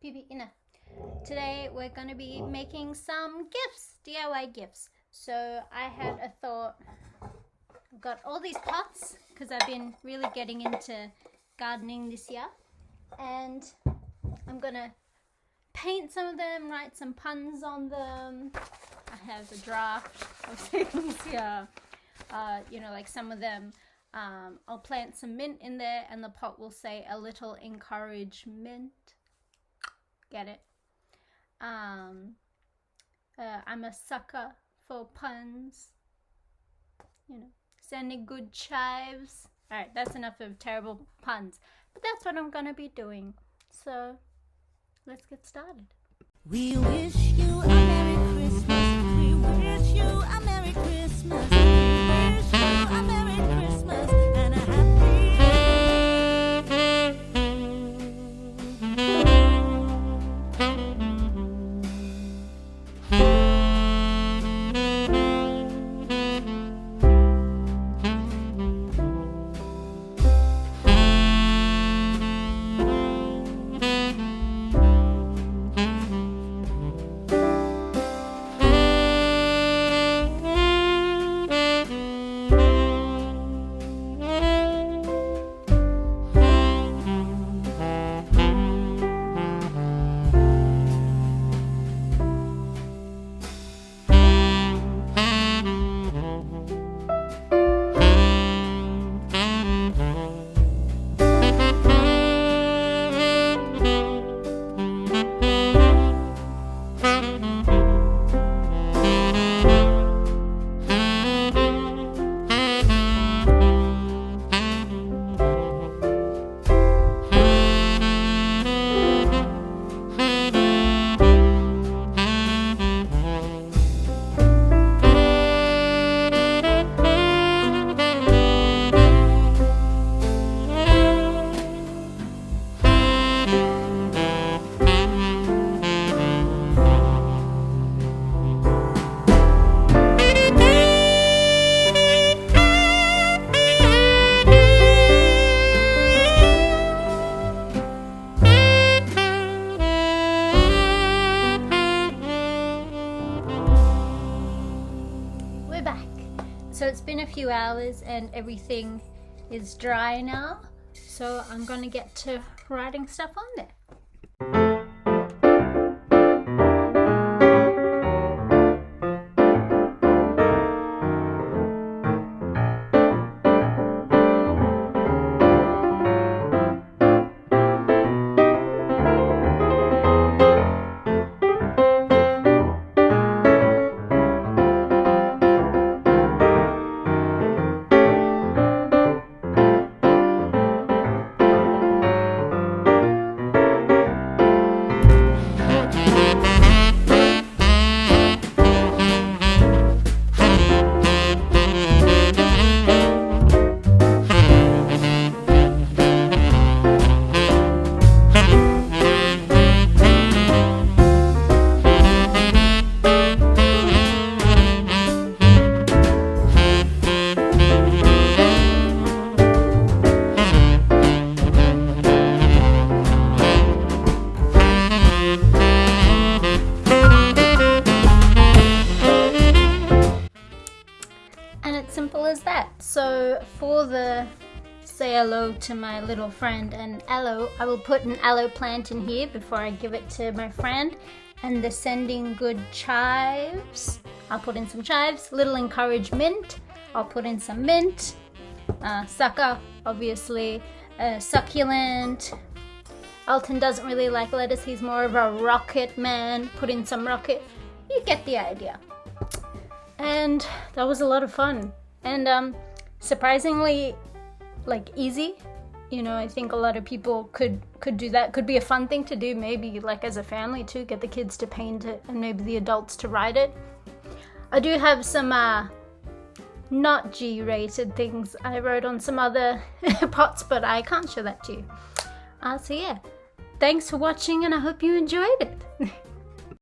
Bibi Ina. Today we're going to be making some gifts, DIY gifts. So I had a thought, I've got all these pots because I've been really getting into gardening this year, and I'm going to paint some of them, write some puns on them. I have a draft of things here. You know, like some of them, I'll plant some mint in there and the pot will say a little encouragement. Get it? I'm a sucker for puns. You know, sending good chives. Alright, that's enough of terrible puns. But that's what I'm gonna be doing. So, let's get started. We wish you a Merry Christmas. We wish you a Merry Christmas. We wish you a Merry Christmas and a Happy. So it's been a few hours and everything is dry now, so I'm gonna get to writing stuff on there. Simple as that. So for the say hello to my little friend and aloe, I will put an aloe plant in here before I give it to my friend. And the sending good chives, I'll put in some chives. Little encouragement, I'll put in some mint. Sucker, obviously. Succulent. Elton doesn't really like lettuce, he's more of a rocket man. Put in some rocket. You get the idea. And that was a lot of fun. And surprisingly, like, easy. You know, I think a lot of people could do that. Could be a fun thing to do, maybe like as a family too. Get the kids to paint it and maybe the adults to write it. I do have some not G-rated things I wrote on some other pots, but I can't show that to you. So yeah, thanks for watching and I hope you enjoyed it.